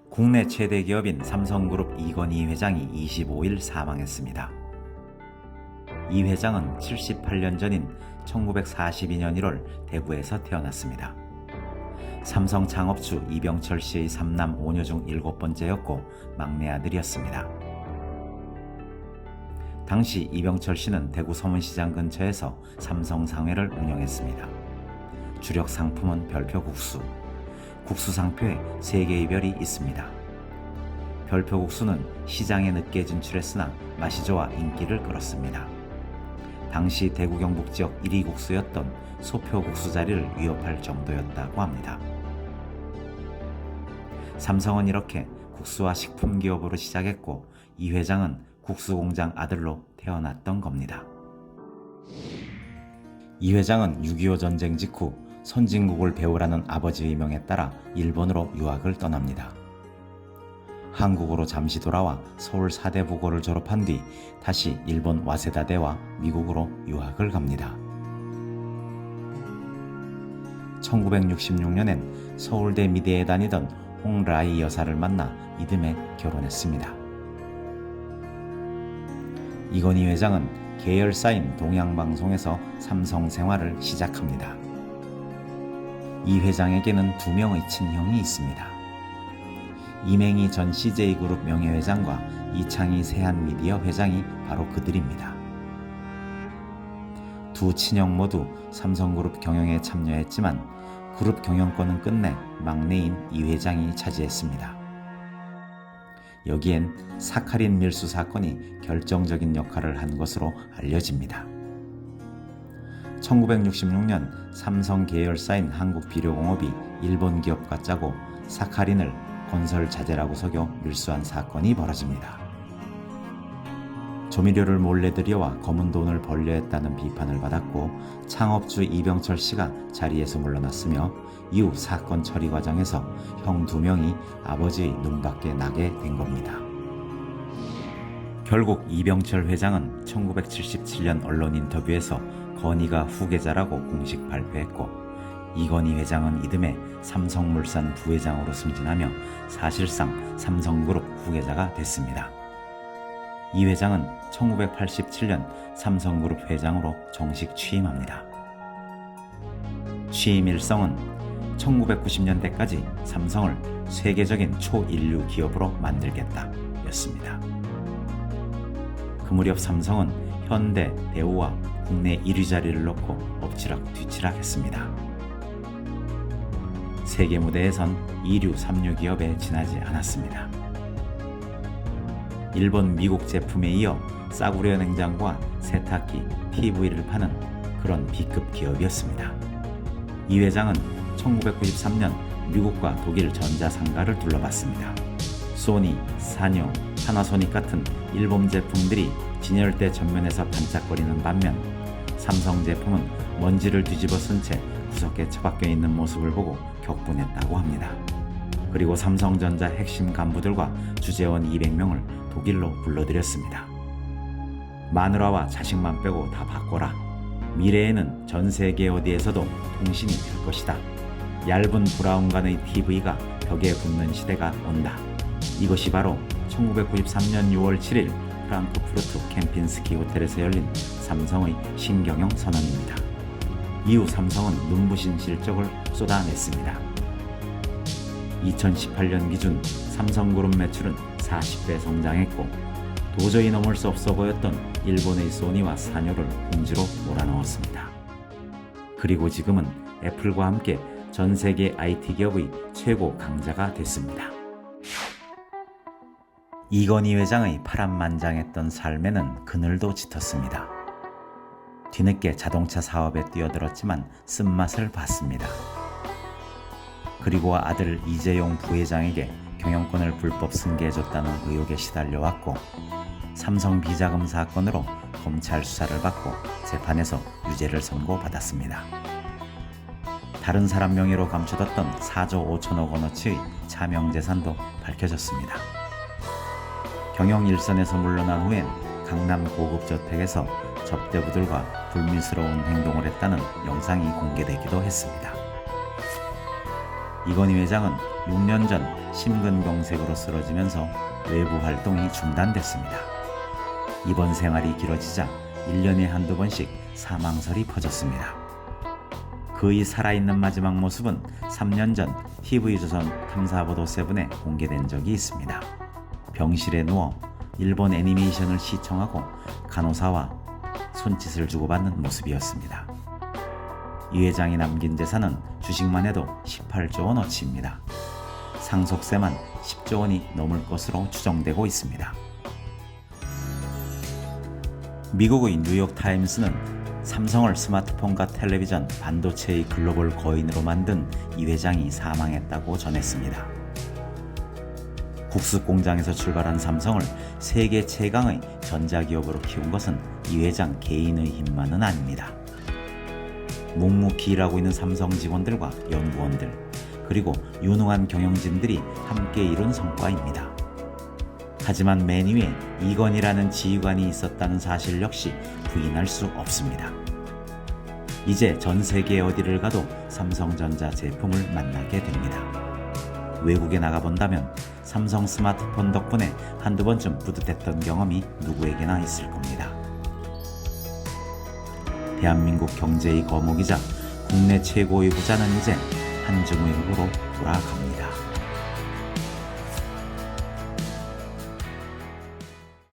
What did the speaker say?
국내 최대 기업인 삼성그룹 이건희 회장이 25일 사망했습니다. 이 회장은 78년 전인 1942년 1월 대구에서 태어났습니다. 삼성 창업주 이병철 씨의 3남 5녀 중 7번째였고 막내 아들이었습니다. 당시 이병철 씨는 대구 서문시장 근처에서 삼성 상회를 운영했습니다. 주력 상품은 별표국수, 국수 상표에 3개의 별이 있습니다. 별표국수는 시장에 늦게 진출했으나 맛이 좋아 인기를 끌었습니다. 당시 대구 경북 지역 1위 국수였던 소표국수 자리를 위협할 정도였다고 합니다. 삼성은 이렇게 국수와 식품 기업으로 시작했고 이 회장은 국수공장 아들로 태어났던 겁니다. 이 회장은 6.25 전쟁 직후 선진국을 배우라는 아버지의 명에 따라 일본으로 유학을 떠납니다. 한국으로 잠시 돌아와 서울 사대부고를 졸업한 뒤 다시 일본 와세다대와 미국으로 유학을 갑니다. 1966년엔 서울대 미대에 다니던 홍라이 여사를 만나 이듬해 결혼했습니다. 이건희 회장은 계열사인 동양방송에서 삼성 생활을 시작합니다. 이 회장에게는 2명의 친형이 있습니다. 이맹희 전 CJ그룹 명예회장과 이창희 세한미디어 회장이 바로 그들입니다. 두 친형 모두 삼성그룹 경영에 참여했지만 그룹 경영권은 끝내 막내인 이 회장이 차지했습니다. 여기엔 사카린 밀수 사건이 결정적인 역할을 한 것으로 알려집니다. 1966년 삼성 계열사인 한국비료공업이 일본 기업과 짜고 사카린을 건설 자재라고 속여 밀수한 사건이 벌어집니다. 조미료를 몰래 들여와 검은 돈을 벌려 했다는 비판을 받았고 창업주 이병철 씨가 자리에서 물러났으며 이후 사건 처리 과정에서 형 2명이 아버지의 눈밖에 나게 된 겁니다. 결국 이병철 회장은 1977년 언론 인터뷰에서 건희가 후계자라고 공식 발표했고 이건희 회장은 이듬해 삼성물산 부회장으로 승진하며 사실상 삼성그룹 후계자가 됐습니다. 이 회장은 1987년 삼성그룹 회장으로 정식 취임합니다. 취임 일성은 1990년대까지 삼성을 세계적인 초인류 기업으로 만들겠다 였습니다. 그 무렵 삼성은 현대, 대우와 국내 1위 자리를 놓고 엎치락 뒤치락 했습니다. 세계 무대에선 2류, 3류 기업에 지나지 않았습니다. 일본, 미국 제품에 이어 싸구려 냉장고와 세탁기, TV를 파는 그런 B급 기업이었습니다. 이 회장은 1993년 미국과 독일 전자상가를 둘러봤습니다. 소니, 사뇨, 파나소닉 같은 일본 제품들이 진열대 전면에서 반짝거리는 반면 삼성 제품은 먼지를 뒤집어 쓴 채 구석에 처박혀 있는 모습을 보고 격분했다고 합니다. 그리고 삼성전자 핵심 간부들과 주재원 200명을 독일로 불러들였습니다. 마누라와 자식만 빼고 다 바꿔라. 미래에는 전 세계 어디에서도 통신이 될 것이다. 얇은 브라운관의 TV가 벽에 붙는 시대가 온다. 이것이 바로 1993년 6월 7일 프랑크푸르트 캠핀스키 호텔에서 열린 삼성의 신경영 선언입니다. 이후 삼성은 눈부신 실적을 쏟아냈습니다. 2018년 기준 삼성그룹 매출은 40배 성장했고 도저히 넘을 수 없어 보였던 일본의 소니와 사뇨를 운지로 몰아넣었습니다. 그리고 지금은 애플과 함께 전 세계 IT 기업의 최고 강자가 됐습니다. 이건희 회장의 파란만장했던 삶에는 그늘도 짙었습니다. 뒤늦게 자동차 사업에 뛰어들었지만 쓴맛을 봤습니다. 그리고 아들 이재용 부회장에게 경영권을 불법 승계해줬다는 의혹에 시달려왔고 삼성 비자금 사건으로 검찰 수사를 받고 재판에서 유죄를 선고받았습니다. 다른 사람 명의로 감춰뒀던 4조 5천억 원어치의 차명재산도 밝혀졌습니다. 경영 일선에서 물러난 후엔 강남 고급 저택에서 접대부들과 불미스러운 행동을 했다는 영상이 공개되기도 했습니다. 이건희 회장은 6년 전 심근경색으로 쓰러지면서 외부 활동이 중단됐습니다. 입원 생활이 길어지자 1년에 한두 번씩 사망설이 퍼졌습니다. 그의 살아있는 마지막 모습은 3년 전 TV조선 탐사보도 7에 공개된 적이 있습니다. 병실에 누워 일본 애니메이션을 시청하고 간호사와 손짓을 주고받는 모습이었습니다. 이 회장이 남긴 재산은 주식만 해도 18조 원어치입니다. 상속세만 10조 원이 넘을 것으로 추정되고 있습니다. 미국의 뉴욕타임스는 삼성을 스마트폰과 텔레비전, 반도체의 글로벌 거인으로 만든 이 회장이 사망했다고 전했습니다. 국수 공장에서 출발한 삼성을 세계 최강의 전자기업으로 키운 것은 이 회장 개인의 힘만은 아닙니다. 묵묵히 일하고 있는 삼성 직원들과 연구원들, 그리고 유능한 경영진들이 함께 이룬 성과입니다. 하지만 맨 위에 이건희라는 지휘관이 있었다는 사실 역시 부인할 수 없습니다. 이제 전 세계 어디를 가도 삼성전자 제품을 만나게 됩니다. 외국에 나가본다면 삼성 스마트폰 덕분에 한두 번쯤 뿌듯했던 경험이 누구에게나 있을 겁니다. 대한민국 경제의 거목이자 국내 최고의 부자는 이제 한중의 흙으로 돌아갑니다.